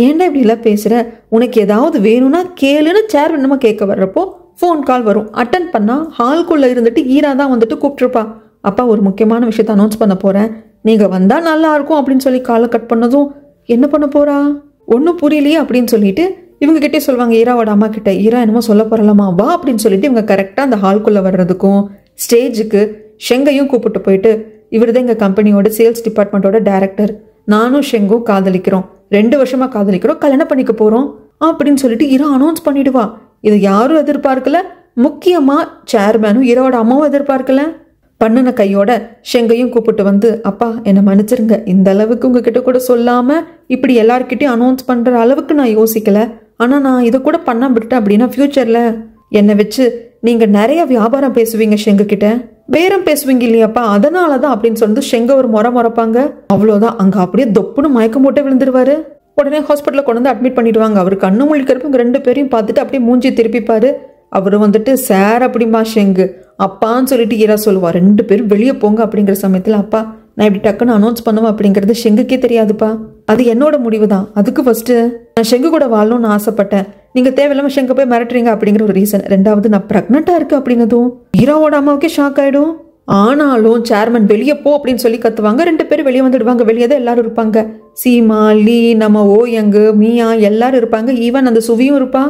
ஏன்டா இப்படி எல்லாம் பேசுற, உனக்கு ஏதாவது வேணும்னா கேளுன்னு சேர்மன் நம்ம கேட்க வர்றப்போ ஃபோன் கால் வரும். அட்டன் பண்ணா ஹால்குள்ள இருந்துட்டு ஈரா தான் வந்துட்டு கூப்பிட்டுருப்பா. அப்பா ஒரு முக்கியமான விஷயத்த அனௌன்ஸ் பண்ண போறேன், நீங்க வந்தா நல்லா இருக்கும் அப்படின்னு சொல்லி காலை கட் பண்ணதும் என்ன பண்ண போறா ஒன்னும் புரியலையே அப்படின்னு சொல்லிட்டு இவங்க கிட்டே சொல்லுவாங்க ஈராவோட அம்மா கிட்ட, ஈரா என்னமோ சொல்ல போறலாமா வா அப்படின்னு சொல்லிட்டு இவங்க கரெக்டா அந்த ஹால்குள்ள வர்றதுக்கும் ஸ்டேஜுக்கு ஷெங்கையும் கூப்பிட்டு போயிட்டு இவர் தான் எங்க கம்பெனியோட சேல்ஸ் டிபார்ட்மெண்ட்டோட டைரக்டர், நானும் ஷெங்கும் காதலிக்கிறோம், 2 வருஷமா காதலிக்கிறோம், கல்யாணம் பண்ணிக்க போறோம் அப்படின்னு சொல்லிட்டு ஈரா அனௌன்ஸ் பண்ணிடுவா. இது யாரும் எதிர்பார்க்கல, முக்கியமா சேர்மேனும் ஈரோட அம்மாவும் எதிர்பார்க்கல. பண்ணின கையோட ஷெங்கையும் கூப்பிட்டு வந்து அப்பா என்னை மன்னிச்சிருங்க, இந்த அளவுக்கு உங்ககிட்ட கூட சொல்லாம இப்படி எல்லார்கிட்டையும் அனௌன்ஸ் பண்ற அளவுக்கு நான் யோசிக்கல, ஆனா நான் இதை கூட பண்ண விட்டேன் அப்படின்னா ஃபியூச்சர்ல என்னை வச்சு நீங்க நிறைய வியாபாரம் பேசுவீங்க, ஷெங்க கிட்ட பேரம் பேசுவீங்க இல்லையாப்பா, அதனாலதான் அப்படின்னு சொல்லிட்டு ஷெங்க ஒரு முறைப்பாங்க. அவ்வளவுதான், அங்க அப்படியே தொப்புன்னு மயக்கம் போட்டு விழுந்துருவாரு. உடனே ஹாஸ்பிட்டல்ல கொண்டு வந்து அட்மிட் பண்ணிடுவாங்க. அவர் கண்ணு முழிக்கிறப்ப இவங்க 2 பேரையும் பார்த்துட்டு அப்படியே மூஞ்சி திருப்பிப்பாரு. அவரு வந்துட்டு சார் அப்படிமா ஷெங்கு அப்பான்னு சொல்லிட்டு ஈரா சொல்லுவா, 2 பேரும் வெளியே போங்க அப்படிங்கிற சமயத்துல அப்பா நான் இப்படி டக்குன்னு அனௌன்ஸ் பண்ணுவேன் அப்படிங்கிறது ஷெங்குக்கே தெரியாதுப்பா, அது என்னோட முடிவு தான், அதுக்கு ஃபர்ஸ்ட் நான் ஷெங்கு கூட வாழணும்னு ஆசைப்பட்டேன், நீங்க தேவையில்லாம ஷெங்க போய் மிரட்டுறீங்க அப்படிங்கிற ஒரு ரீசன், 2வது நான் பிரெக்னெண்டா இருக்கு அப்படின்னதும் ஈராவோட அம்மாவுக்கே ஷாக் ஆயிடும். ஆனாலும் சேர்மன் வெளியே போ அப்படின்னு சொல்லி கத்துவாங்க. 2 பேரும் வெளியே வந்துடுவாங்க. வெளியே தான் எல்லாரும் இருப்பாங்க, சீமா லீ நம்ம ஓயங்கு மியா எல்லாரும் இருப்பாங்க, ஈவன் அந்த சுவியும் இருப்பா.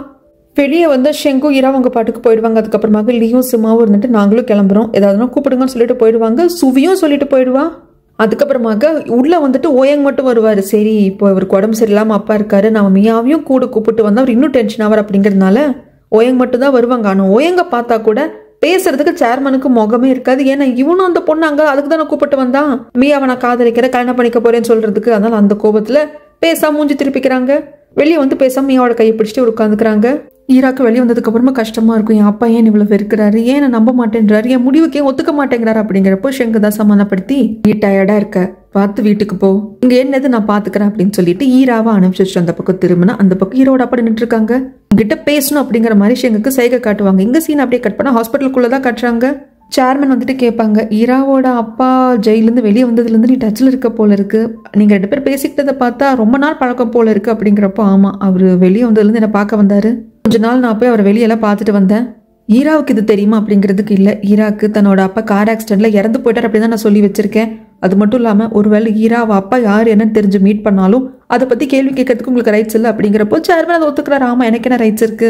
வெளியே வந்து ஷெங்கும் ஈரா அவங்க பாட்டுக்கு போயிடுவாங்க. அதுக்கப்புறமாக லீயும் சிம்மாவும் இருந்துட்டு நாங்களும் கிளம்புறோம் ஏதாவதுனா கூப்பிடுங்கன்னு சொல்லிட்டு போயிடுவாங்க. சுவியும் சொல்லிட்டு போயிடுவா. அதுக்கப்புறமாக உள்ள வந்துட்டு ஓயங் மட்டும் வருவாரு. சரி இப்போ அவருக்கு உடம்பு சரியில்லாம அப்பா இருக்காரு, நம்ம மியாவையும் கூட கூப்பிட்டு வந்தா அவர் இன்னும் டென்ஷன் ஆவார் அப்படிங்கிறதுனால ஓயங் மட்டும் தான் வருவாங்க. ஆனா ஓயங்க பார்த்தா கூட பேசுறதுக்கு சேர்மனுக்கு முகமே இருக்காது. ஏன்னா இவனும் அந்த பொண்ணு அங்க அதுக்கு தானே கூப்பிட்டு வந்தான், மீயாவை நான் காதலிக்கிற கல்யாணம் பண்ணிக்க போறேன்னு சொல்றதுக்கு. அதனால அந்த கோபத்துல பேசாம மூஞ்சி திருப்பிக்கிறாங்க. வெளியே வந்து பேசாம மீயாவோட கையை பிடிச்சிட்டு உட்காந்துக்கிறாங்க. ஈராக்கு வெளியே வந்ததுக்கு அப்புறமா கஷ்டமா இருக்கும். என் அப்பா ஏன் இவ்வளவு வெறுக்கிறாரு, ஏன் நம்ப மாட்டேன்றாரு, என் முடிவுக்கு ஏன் ஒத்துக்க மாட்டேங்கிறாரு அப்படிங்கிறப்போ ஷெங்கு தான் சமாதானப்படுத்தி, நீ டயர்டா இருக்க, பார்த்து வீட்டுக்கு போ, இங்க என்னது நான் பாத்துக்கிறேன் அப்படின்னு சொல்லிட்டு ஈராவை அனுப்பிச்சு அந்த பக்கம் திரும்பினா அந்த பக்கம் ஹீரோட அப்பா நின்றுட்டு இருக்காங்க. உங்ககிட்ட பேசணும் அப்படிங்கிற மாதிரி ஷெங்குக்கு சைகை காட்டுவாங்க. இங்க சீன் அப்படியே கட் பண்ணா ஹாஸ்பிட்டலுக்குள்ளதான் காட்டுறாங்க. சேர்மன் வந்துட்டு கேட்பாங்க, ஈராவோட அப்பா ஜெயிலிருந்து வெளியே வந்ததுலேருந்து நீ டச்சில் இருக்க போல இருக்கு, நீங்கள் 2 பேர் பேசிக்கிட்டதை பார்த்தா ரொம்ப நாள் பழக்கம் போல இருக்கு அப்படிங்கிறப்போ, ஆமாம் அவர் வெளியே வந்ததுலேருந்து என்னை பார்க்க வந்தார், கொஞ்ச நாள் நான் போய் அவர் வெளியெல்லாம் பார்த்துட்டு வந்தேன். ஈராவுக்கு இது தெரியுமா அப்படிங்கிறதுக்கு இல்லை, ஈராக்கு தன்னோட அப்பா கார் ஆக்சிடென்ட்ல இறந்து போயிட்டார் அப்படின்னு தான் நான் சொல்லி வச்சிருக்கேன். அது மட்டும் இல்லாமல் ஒருவேளை ஈராவ அப்பா யார் என்னன்னு தெரிஞ்சு மீட் பண்ணாலும் அதை பற்றி கேள்வி கேட்கறதுக்கு உங்களுக்கு ரைட்ஸ் இல்லை அப்படிங்கிறப்போ சேர்மன் அதை ஒத்துக்கிறார். ஆமாம் எனக்கு என்ன ரைட்ஸ் இருக்கு,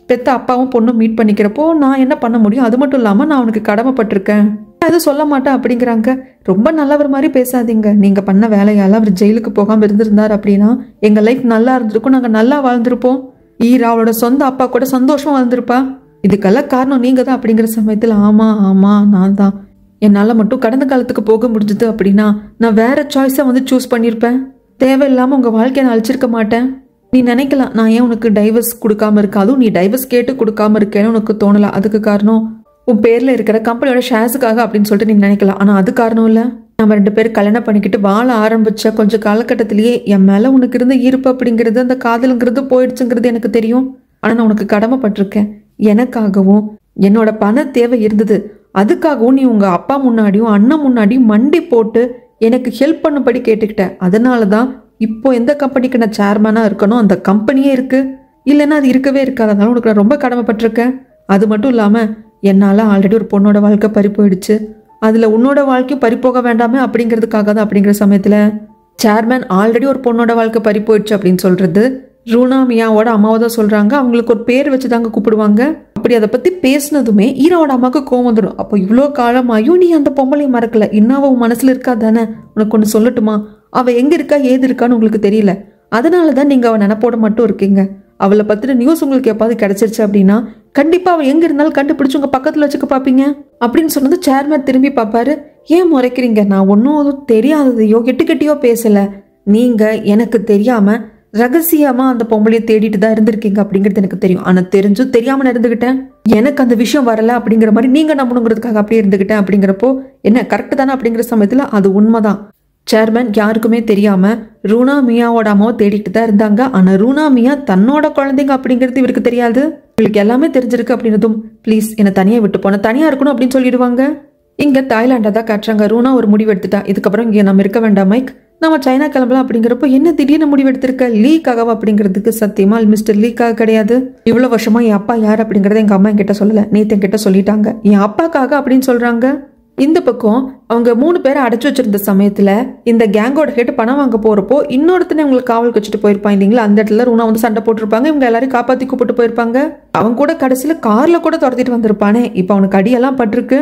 பெத்த அப்பாவும் பொண்ணும் மீட் பண்ணிக்கிறப்போ நான் என்ன பண்ண முடியும், அது மட்டும் இல்லாமல் நான் அவனுக்கு கடமைப்பட்டிருக்கேன், எதுவும் சொல்ல மாட்டேன் அப்படிங்கிறாங்க. ரொம்ப நல்லவர் மாதிரி பேசாதீங்க, நீங்கள் பண்ண வேலையால் அவர் ஜெயிலுக்கு போகாமல் இருந்திருந்தார் அப்படின்னா எங்கள் லைஃப் நல்லா இருந்திருக்கும், நாங்கள் நல்லா வாழ்ந்திருப்போம், ஈரா அவளோட சொந்த அப்பா கூட சந்தோஷமா வாழ்ந்திருப்பா, இதுக்கெல்லாம் காரணம் நீங்கள் தான் அப்படிங்கிற சமயத்தில் ஆமாம் ஆமாம் நான் தான், என்னால் மட்டும் கடந்த காலத்துக்கு போக முடிஞ்சது அப்படின்னா நான் வேற சாய்ஸை வந்து சூஸ் பண்ணியிருப்பேன், தேவையில்லாமல் உங்கள் வாழ்க்கையை நான் அழிச்சிருக்க மாட்டேன். நீ நினைக்கலாம் நான் ஏன் உனக்கு டைவர்ஸ் கொடுக்காம இருக்க, அதுவும் நீ டைவர்ஸ் கேட்டு கொடுக்காம இருக்கேன்னு உனக்கு தோணலாம், அதுக்கு காரணம் உன் பேர்ல இருக்கிற கம்பெனியோட ஷேர்ஸுக்காக அப்படின்னு சொல்லிட்டு நீங்க நினைக்கலாம். ஆனா அது காரணம் இல்ல, நம்ம 2 பேரும் கல்யாணம் பண்ணிக்கிட்டு வாழ ஆரம்பிச்ச கொஞ்சம் காலகட்டத்திலேயே என் மேல உனக்கு இருந்த ஈர்ப்பு அப்படிங்கிறது, அந்த காதலுங்கிறது போயிடுச்சுங்கிறது எனக்கு தெரியும். ஆனா நான் உனக்கு கடமைப்பட்டிருக்கேன், எனக்காகவும் என்னோட பண தேவை இருந்தது, அதுக்காகவும் நீ உங்க அப்பா முன்னாடியும் அண்ணன் முன்னாடியும் மண்டி போட்டு எனக்கு ஹெல்ப் பண்ணும்படி கேட்டுக்கிட்ட, அதனாலதான் இப்போ எந்த கம்பெனிக்கு நான் சேர்மனா இருக்கணும் அந்த கம்பெனியே இருக்கு, இல்லைன்னா அது இருக்கவே இருக்காது, அதனால உனக்கு நான் ரொம்ப கடமைப்பட்டிருக்கேன். அது மட்டும் இல்லாம என்னால ஆல்ரெடி ஒரு பொண்ணோட வாழ்க்கை பறி போயிடுச்சு, அதுல உன்னோட வாழ்க்கையும் பறி போக வேண்டாமே அப்படிங்கிறதுக்காக தான். அப்படிங்கிற சமயத்துல சேர்மன் ஆல்ரெடி ஒரு பொண்ணோட வாழ்க்கை பறி போயிடுச்சு அப்படின்னு சொல்றது ரூனா மியாவோட அம்மாவை தான் சொல்றாங்க. அவங்களுக்கு ஒரு பேர் வச்சுதாங்க கூப்பிடுவாங்க. அப்படி அதை பத்தி பேசினதுமே ஈராவோட அம்மாவுக்கு கோவம் வந்துடும். அப்போ இவ்வளோ காலமாயும் நீ அந்த பொம்பளையை மறக்கல, இன்னும் உன் மனசுல இருக்கா தானே, உனக்கு ஒன்று சொல்லட்டுமா, அவ எங்க இருக்கா ஏது இருக்கான்னு உங்களுக்கு தெரியல, அதனாலதான் நீங்க அவ நினைப்போட மட்டும் இருக்கீங்க, அவளை பத்தின நியூஸ் உங்களுக்கு எப்பாவது கிடைச்சிருச்சு அப்படின்னா கண்டிப்பா அவ எங்க இருந்தாலும் கண்டுபிடிச்சு உங்க பக்கத்துல வச்சுக்க பாப்பீங்க அப்படின்னு சொன்னது சேர்மன் திரும்பி பார்ப்பாரு. ஏன் முறைக்கிறீங்க, நான் ஒன்னும் தெரியாததையோ கெட்டியோ பேசல, நீங்க எனக்கு தெரியாம ரகசியமா அந்த பொம்பளையை தேடிட்டு தான் இருந்திருக்கீங்க அப்படிங்கிறது எனக்கு தெரியும், ஆனா தெரிஞ்சும் தெரியாம இருந்துகிட்டேன், எனக்கு அந்த விஷயம் வரல அப்படிங்கிற மாதிரி நீங்க நம்பணுங்கிறதுக்காக அப்படியே இருந்துகிட்டேன் அப்படிங்கிறப்போ என்ன கரெக்ட் தானே அப்படிங்கிற சமயத்துல அது உண்மைதான். சேர்மன் யாருக்குமே தெரியாம ரூனா மியாவோட அம்மாவை தேடிட்டு தான் இருந்தாங்க. ஆனா ரூனா மியா தன்னோட குழந்தைங்க அப்படிங்கிறது இவருக்கு தெரியாது, இவருக்கு எல்லாமே தெரிஞ்சிருக்கு அப்படின்னதும் ப்ளீஸ் என்னை தனியா விட்டு போன, தனியா இருக்கணும் அப்படின்னு சொல்லிடுவாங்க. இங்க தாய்லாண்டா தான் காட்டுறாங்க. ரூனா ஒரு முடிவு எடுத்துட்டா, இதுக்கப்புறம் இங்க நம்ம இருக்க வேண்டாம் மைக், நம்ம சைனா கிளம்பலாம் அப்படிங்கிறப்போ என்ன திடீர்னு முடிவு எடுத்திருக்க, லீக் ஆகவா அப்படிங்கிறதுக்கு சத்தியமா மிஸ்டர் லீக்காக கிடையாது, இவ்வளவு வருஷமா என் அப்பா யார் அப்படிங்கறத எங்க அம்மா என்கிட்ட சொல்லல, நேத்து என்கிட்ட சொல்லிட்டாங்க, என் அப்பாக்காக அப்படின்னு சொல்றாங்க. இந்த பக்கம் அவங்க 3 பேரை அடைச்சு வச்சிருந்த சமயத்துல இந்த கேங்கோட ஹெட் பணம் வாங்க போறப்போ இன்னொருத்தனை இவங்களுக்கு காவலுக்கு வச்சுட்டு போயிருப்பாங்க இல்லைங்களா, அந்த இடத்துல ரூனா வந்து சண்டை போட்டிருப்பாங்க, இவங்க எல்லாரையும் காப்பாத்தி கூப்பிட்டு போயிருப்பாங்க. அவங்க கூட கடைசியில கார்ல கூட துரத்திட்டு வந்திருப்பானே, இப்ப அவனுக்கு அடியெல்லாம் பட்டிருக்கு.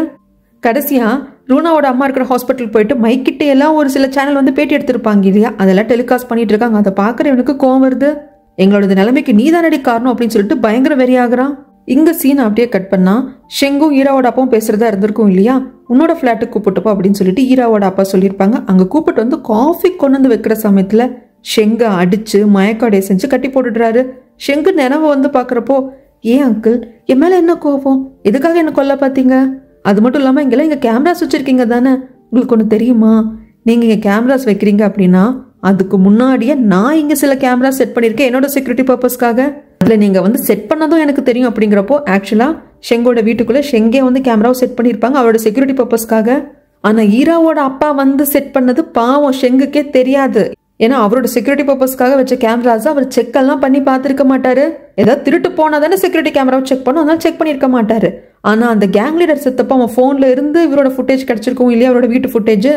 கடைசியா ரூனாவோட அம்மா இருக்கிற ஹாஸ்பிட்டல் போயிட்டு மைக்கிட்ட எல்லாம் ஒரு சில சேனல் வந்து பேட்டி எடுத்திருப்பாங்க இல்லையா, அதெல்லாம் டெலிகாஸ்ட் பண்ணிட்டு இருக்காங்க. அதை பாக்குறவனுக்கு கோவம் வருது, எங்களோட நிலைமைக்கு நீதானடி காரணம் அப்படின்னு சொல்லிட்டு பயங்கர வெறியாகிறான். இங்க சீன் அப்படியே கட் பண்ணா ஷெங்கும் ஈராவோட அப்பாவும் பேசுறதா இருந்திருக்கும் இல்லையா, உன்னோட ஃபிளாட்டுக்கு கூப்பிட்டுப்போ அப்படின்னு சொல்லிட்டு ஈராவோட அப்பா சொல்லியிருப்பாங்க. அங்க கூப்பிட்டு வந்து காஃபி கொண்டு வந்து வைக்கிற சமயத்துல ஷெங்க அடிச்சு மயக்காடைய செஞ்சு கட்டி போட்டுடுறாரு. ஷெங்கு நினைவு வந்து பாக்குறப்போ, ஏன் அங்கிள் என் மேல என்ன கோபம், எதுக்காக என்ன கொல்ல பாத்தீங்க, அது மட்டும் இல்லாம இங்கெல்லாம் இங்க கேமராஸ் வச்சிருக்கீங்க தானே, உங்களுக்கு ஒண்ணு தெரியுமா, நீங்க இங்க கேமராஸ் வைக்கிறீங்க அப்படின்னா அதுக்கு முன்னாடியே நான் இங்க சில கேமரா செட் பண்ணிருக்கேன் என்னோட செக்யூரிட்டி பர்பஸ்க்காக, அதுல நீங்க வந்து செட் பண்ணதும் எனக்கு தெரியும் அப்படிங்கிறப்போ ஆக்சுவலா ஷெங்கோட வீட்டுக்குள்ள ஷெங்கே வந்து கேமராவை செட் பண்ணிருப்பாங்க அவரோட செக்யூரிட்டி பர்பஸ்க்காக. ஆனா ஈராவோட அப்பா வந்து செட் பண்ணது பாவம் ஷெங்குக்கே தெரியாது, ஏன்னா அவரோட செக்யூரிட்டி பர்பஸ்க்காக வச்ச கேமராஸ் அவர் செக் எல்லாம் பண்ணி பார்த்திருக்க மாட்டாரு, ஏதாவது திருட்டு போனா தானே செக்யூரிட்டி கேமராவை செக் பண்ணும், அதனால செக் பண்ணிருக்க மாட்டாரு. ஆனா அந்த கேங் லீடர் செத்தப்ப அவன் போன்ல இருந்து இவரோட ஃபுட்டேஜ் கிடைச்சிருக்கும் இல்லையா, அவரோட வீட்டு ஃபுட்டேஜ்,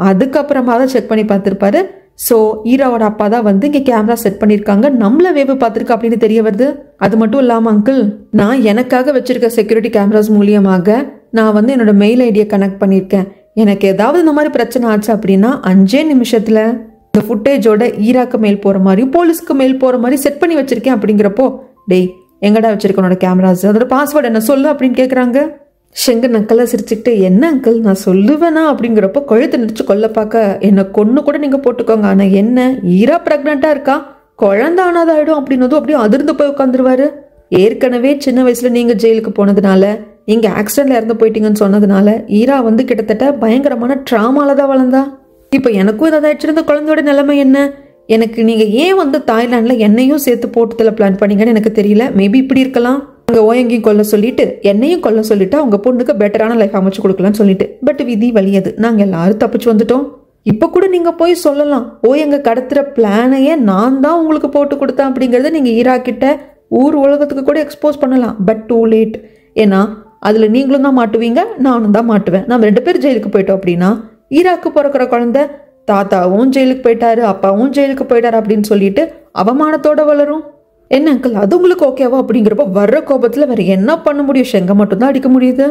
அதுக்கப்புறமா தான் செக் பண்ணி பார்த்திருப்பாரு. ஸோ ஈராவோட அப்பா தான் வந்து இங்கே கேமரா செட் பண்ணியிருக்காங்க, நம்மள வேவு பார்த்துருக்கு அப்படின்னு தெரிய வருது. அது மட்டும் இல்லாமல் அங்கிள், நான் எனக்காக வச்சிருக்க செக்யூரிட்டி கேமராஸ் மூலியமாக நான் வந்து என்னோட மெயில் ஐடியை கனெக்ட் பண்ணியிருக்கேன், எனக்கு ஏதாவது இந்த மாதிரி பிரச்சனை ஆச்சு அப்படின்னா 5 நிமிஷத்துல இந்த ஃபுட்டேஜோட ஈராக்கு மெயில் போகிற மாதிரி போலீஸ்க்கு மெயில் போகிற மாதிரி செட் பண்ணி வச்சிருக்கேன் அப்படிங்கிறப்போ, டேய் எங்கடா வச்சிருக்க உன்னோட கேமராஸ், அதோட பாஸ்வேர்டு என்ன சொல்லு அப்படின்னு கேட்குறாங்க. ஷெங்கு நக்கலாக சிரிச்சுக்கிட்டு, என்ன அங்கிள் நான் சொல்லுவேனா அப்படிங்கிறப்போ கழுத்து நிறுத்தி கொல்ல பார்க்க, என்னை கொன்று கூட நீங்கள் போட்டுக்கோங்க, ஆனால் என்ன ஈரா ப்ரெக்னெண்ட்டாக இருக்கா, குழந்தை ஆனாதாயிடும் அப்படின்னதும் அப்படியே அதிர்ந்து போய் உட்காந்துருவாரு. ஏற்கனவே சின்ன வயசுல நீங்கள் ஜெயிலுக்கு போனதுனால, நீங்கள் ஆக்சிடென்ட்ல இறந்து போயிட்டீங்கன்னு சொன்னதுனால ஈரா வந்து கிட்டத்தட்ட பயங்கரமான ட்ராமால தான் வளர்ந்தா. இப்போ எனக்கும் ஏதாவது ஆயிடுச்சிருந்த குழந்தையோட நிலைமை என்ன? எனக்கு நீங்கள் ஏன் வந்து தாய்லாண்டில் என்னையும் சேர்த்து போட்டுதல பிளான் பண்ணீங்கன்னு எனக்கு தெரியல. மேபி இப்படி இருக்கலாம். அங்கே ஓயங்கையும் கொல்ல சொல்லிட்டு என்னையும் கொல்ல சொல்லிட்டு அவங்க பொண்ணுக்கு பெட்டரான லைஃப் அமைச்சு கொடுக்கலான்னு சொல்லிட்டு, பட் விதி வலியது, நாங்கள் எல்லாரும் தப்பிச்சு வந்துட்டோம். இப்போ கூட நீங்கள் போய் சொல்லலாம், ஓயங்க கடத்துற பிளானையே நான் தான் உங்களுக்கு போட்டு கொடுத்தேன் அப்படிங்கிறத நீங்கள் ஈரா கிட்ட ஊர் உலகத்துக்கு கூட எக்ஸ்போஸ் பண்ணலாம். But too late. ஏன்னா அதில் நீங்களும் தான் மாட்டுவீங்க, நானும் தான் மாட்டுவேன். நம்ம 2 பேர் ஜெயிலுக்கு போயிட்டோம் அப்படின்னா ஈராக்கு பிறக்கிற குழந்தை தாத்தாவும் ஜெயிலுக்கு போயிட்டாரு, அப்பாவும் ஜெயிலுக்கு போயிட்டாரு அப்படின்னு சொல்லிட்டு அவமானத்தோட வளரும். என்ன அங்கிள் அது உங்களுக்கு ஓகேவா அப்படிங்கிறப்ப வர்ற கோபத்தில் வேற என்ன பண்ண முடியும்? ஷெங்க மட்டும்தான் அடிக்க முடியுது.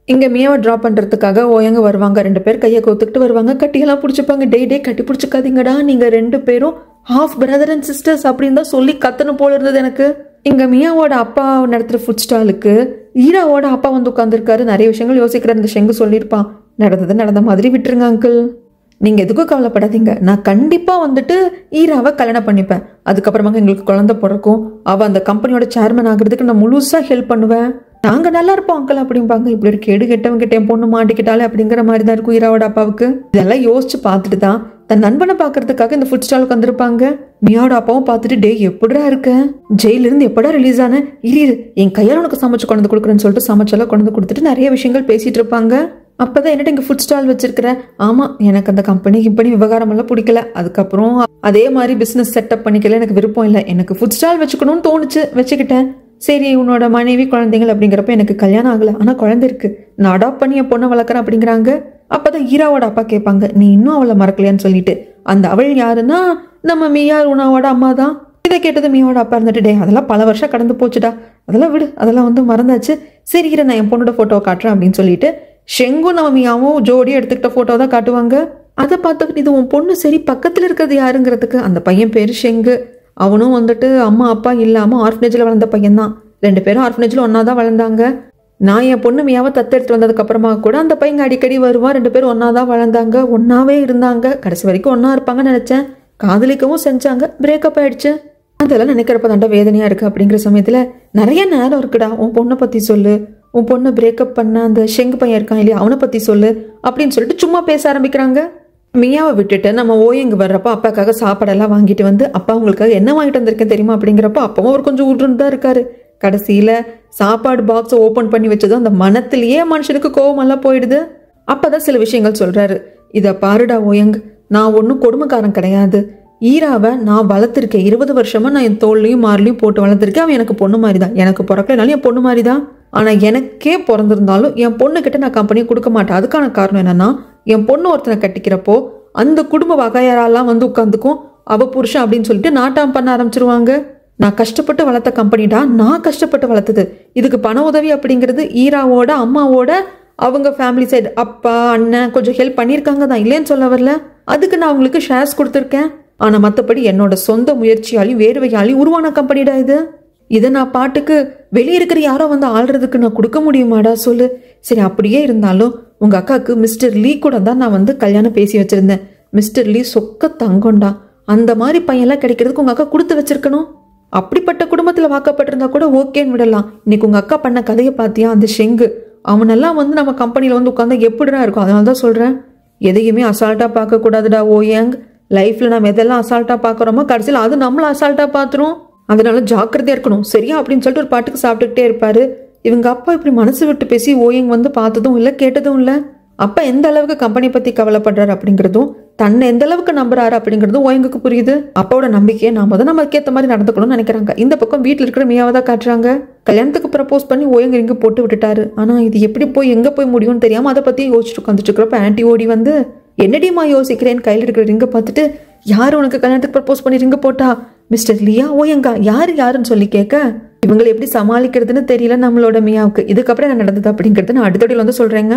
இங்கே மியாவை ட்ராப் பண்ணுறதுக்காக ஓயங்க வருவாங்க. 2 பேர் கையை கோத்துக்கிட்டு வருவாங்க. கட்டியெல்லாம் பிடிச்சிப்பாங்க. டே கட்டி பிடிச்சிக்காதீங்கடா, நீங்கள் 2 பேரும் ஹாஃப் பிரதர் அண்ட் சிஸ்டர்ஸ் அப்படின்னு தான் சொல்லி கத்தணும் போல இருந்தது எனக்கு. இங்கே மியாவோட அப்பா நடத்துகிற ஃபுட் ஸ்டாலுக்கு ஈராவோட அப்பா வந்து உட்காந்துருக்காரு. நிறைய விஷயங்கள் யோசிக்கிற இந்த ஷெங்கு சொல்லியிருப்பான். நடந்தது நடந்த மாதிரி விட்டுருங்க அங்கிள், நீங்கள் எதுக்கும் கவலைப்படாதீங்க, நான் கண்டிப்பாக வந்துட்டு ஈராவை கல்யாணம் பண்ணிப்பேன். அதுக்கப்புறமாக எங்களுக்கு குழந்தை பிறக்கும், அவள் அந்த கம்பெனியோட சேர்மன் ஆகுறதுக்கு நான் முழுசாக ஹெல்ப் பண்ணுவேன். நாங்கள் நல்லா இருப்போம் அங்கிள் அப்படிம்பாங்க. இப்படி ஒரு கேடு கெட்டவங்க என் பொண்ணு மாட்டிக்கிட்டாலே அப்படிங்கிற மாதிரி தான் இருக்கும் ஈராவோட அப்பாவுக்கு. இதெல்லாம் யோசிச்சு பார்த்துட்டு தான் தன் நண்பனை பார்க்கறதுக்காக இந்த ஃபுட் ஸ்டாலுக்கு வந்திருப்பாங்க. மியாவோட அப்பாவும் பார்த்துட்டு, டே எப்படா இருக்க, ஜெயிலிருந்து எப்படா ரிலீஸ் ஆன, இரு என் கையால் உனக்கு சமைச்சு கொண்டு கொடுக்குறேன்னு சொல்லிட்டு சமைச்செல்லாம் கொண்டு கொடுத்துட்டு நிறைய விஷயங்கள் பேசிட்டு இருப்பாங்க. அப்போதான் என்னட்டு இங்கே ஃபுட் ஸ்டால் வச்சிருக்கிறேன். ஆமாம், எனக்கு அந்த கம்பெனி விவகாரம் எல்லாம் பிடிக்கல, அதுக்கப்புறம் அதே மாதிரி பிஸ்னஸ் செட்டப் பண்ணிக்கல, எனக்கு விருப்பம் இல்லை, எனக்கு ஃபுட் ஸ்டால் வச்சுக்கணும்னு தோணுச்சு, வச்சுக்கிட்டேன். சரி உன்னோட மனைவி குழந்தைகள் அப்படிங்கிறப்ப எனக்கு கல்யாணம் ஆகலை, ஆனால் குழந்தை இருக்கு, நான் அடாப்ட் பண்ணி என் பொண்ணை வளர்க்குறேன் அப்படிங்கிறாங்க. அப்போதான் ஈராவோட அப்பா கேட்பாங்க, நீ இன்னும் அவளை மறக்கலையான்னு சொல்லிட்டு. அந்த அவள் யாருன்னா நம்ம மியா ரூனாவோட அம்மா தான். இதை கேட்டது மியாவோட அப்பா இருந்துட்டு, டே அதெல்லாம் பல வருஷம் கடந்து போச்சுடா, அதெல்லாம் விடு, அதெல்லாம் வந்து மறந்தாச்சு, சரி இரு நான் என் பொண்ணோட ஃபோட்டோவை காட்டுறேன் அப்படின்னு சொல்லிட்டு ஷெங்கும் நம்ம மியாவும் ஜோடியாக எடுத்துக்கிட்ட ஃபோட்டோ தான் காட்டுவாங்க. அதை பார்த்துக்கிட்டு இது உன் பொண்ணு சரி பக்கத்தில் இருக்கிறது யாருங்கிறதுக்கு, அந்த பையன் பேர் ஷெங்கு, அவனும் வந்துட்டு அம்மா அப்பா இல்லாமல் ஆர்ஃபனேஜில் வளர்ந்த பையன் தான். 2 பேரும் ஆர்ஃபனேஜில் ஒன்றா தான் வளர்ந்தாங்க. நான் என் பொண்ணு மியாவை தத்தெடுத்து வந்ததுக்கப்புறமா கூட அந்த பையன் அடிக்கடி வருவான். 2 பேரும் ஒன்றா தான் வளர்ந்தாங்க, ஒன்றாவே இருந்தாங்க, கடைசி வரைக்கும் ஒன்றா இருப்பாங்கன்னு நினச்சேன். காதலிக்கவும் செஞ்சாங்க, பிரேக்கப் ஆயிடுச்சு. அதெல்லாம் நினைக்கிறப்ப தாண்டா வேதனையாக இருக்குது. அப்படிங்கிற சமயத்தில் நிறைய நேரம் இருக்குடா, உன் பொண்ணை பற்றி சொல்லு, உன் பொண்ணு பிரேக்கப் பண்ண அந்த ஷெங்கு பையன் இருக்கான் இல்லையா அவனை பற்றி சொல்லு அப்படின்னு சொல்லிட்டு சும்மா பேச ஆரம்பிக்கிறாங்க. மியாவை விட்டுட்டு நம்ம ஓயங்கு வர்றப்போ அப்பாக்காக சாப்பாடெல்லாம் வாங்கிட்டு வந்து, அப்பா உங்களுக்காக என்ன வாங்கிட்டு வந்திருக்கேன் தெரியுமா அப்படிங்கிறப்போ அப்பவும் அவர் கொஞ்சம் ஊருன்னு தான் இருக்காரு. கடைசியில் சாப்பாடு பாக்ஸை ஓப்பன் பண்ணி வச்சதும் அந்த மனத்திலேயே மனுஷனுக்கு கோவமெல்லாம் போயிடுது. அப்போதான் சில விஷயங்கள் சொல்கிறாரு. இதை பாருடா ஓயங், நான் ஒன்றும் கொடுமைக்காரன் கிடையாது, ஈராவை நான் வளர்த்துருக்கேன், 20 வருஷமா நான் என் தோல்லையும் மார்லையும் போட்டு வளர்த்துருக்கேன். அவன் எனக்கு பொண்ணு மாதிரி தான், எனக்கு பிறக்கலைனாலும் என் பொண்ணு மாதிரி தான். ஆனால் எனக்கே பிறந்திருந்தாலும் என் பொண்ணுக்கிட்ட நான் கம்பெனியை கொடுக்க மாட்டேன். அதுக்கான காரணம் என்னன்னா, என் பொண்ணு ஒருத்தனை கட்டிக்கிறப்போ அந்த குடும்ப வகையாரெல்லாம் வந்து உட்காந்துக்கும், அவ புருஷன் அப்படின்னு சொல்லிட்டு நாட்டாம் பண்ண ஆரம்பிச்சிருவாங்க. நான் கஷ்டப்பட்டு வளர்த்த கம்பெனிடா, நான் கஷ்டப்பட்டு வளர்த்தது, இதுக்கு பண உதவி அப்படிங்கிறது ஈராவோட அம்மாவோட அவங்க ஃபேமிலி சைடு அப்பா அண்ணன் கொஞ்சம் ஹெல்ப் பண்ணியிருக்காங்க தான், இல்லைன்னு சொல்ல வரல. அதுக்கு நான் அவங்களுக்கு ஷேர்ஸ் கொடுத்துருக்கேன். ஆனால் மற்றபடி என்னோட சொந்த முயற்சியாலையும் வேர்வையாலையும் உருவான கம்பெனிடா இது. இதை நான் பாட்டுக்கு வெளியே இருக்கிற யாரோ வந்து ஆள்றதுக்கு நான் கொடுக்க முடியுமாடா சொல்லு. சரி அப்படியே இருந்தாலும் உங்கள் அக்காவுக்கு மிஸ்டர் லீ கூட தான் நான் வந்து கல்யாணம் பேசி வச்சுருந்தேன். மிஸ்டர் லீ சொக்க தங்கம்டா, அந்த மாதிரி பையன்லாம் கிடைக்கிறதுக்கு உங்கள் அக்கா கொடுத்து வச்சிருக்கணும். அப்படிப்பட்ட குடும்பத்தில் வாக்கப்பட்டிருந்தா கூட ஓகேன்னு விடலாம். இன்னைக்கு உங்கள் அக்கா பண்ண கதையை பார்த்தியா, அந்த ஷெங்கு அவனெல்லாம் வந்து நம்ம கம்பெனியில் வந்து உட்காந்தா எப்படிடா இருக்கும். அதனால தான் சொல்கிறேன், எதையுமே அசால்ட்டாக பார்க்கக்கூடாதுடா ஓயங். லைஃப்பில் நம்ம எதெல்லாம் அசால்ட்டாக பார்க்குறோமோ கடைசியில் அது நம்மளை அசால்ட்டாக பார்த்துரும். அதனால ஜாக்கிரதையாக இருக்கணும் சரியா அப்படின்னு சொல்லிட்டு ஒரு பாட்டுக்கு சாப்பிட்டுக்கிட்டே இருப்பாரு. இவங்க அப்பா இப்படி மனசு விட்டு பேசி ஓயங் வந்து பார்த்ததும் இல்லை கேட்டதும் இல்லை. அப்பா எந்த அளவுக்கு கம்பெனி பற்றி கவலைப்படுறாரு அப்படிங்கிறதும் தன்னை எந்த அளவுக்கு நம்புறாரு அப்படிங்கிறதும் ஓயங்குக்கு புரியுது. அப்பாவோட நம்பிக்கையை நாம தான் நமக்கு ஏற்ற மாதிரி நடந்துக்கணும்னு நினைக்கிறாங்க. இந்த பக்கம் வீட்டில் இருக்கிற மியாவை தான் காட்டுறாங்க. கல்யாணத்துக்கு ப்ரப்போஸ் பண்ணி ஓயங்க இங்கே போட்டு விட்டுட்டாரு. ஆனால் இது எப்படி போய் எங்கே போய் முடியும்னு தெரியாமல் அதை பற்றி யோசிச்சுட்டு உட்காந்துட்டு இருக்கிறப்ப ஆன்டி ஓடி வந்து, என்னடிமா யோசிக்கிறேன்னு கையில் இருக்கிற ரிங்கை பார்த்துட்டு, யார் உனக்கு கல்யாணத்துக்கு ப்ரப்போஸ் பண்ணி ரிங்க போட்டா? மிஸ்டர் லியா ஓயங்கா யாருன்னு சொல்லி கேட்க, இவங்களை எப்படி சமாளிக்கிறதுன்னு தெரியல நம்மளோட மியாவுக்கு. இதுக்கப்புறம் என்ன நடந்தது அப்படிங்கிறது நான் அடுத்தடியில் வந்து சொல்கிறேங்க.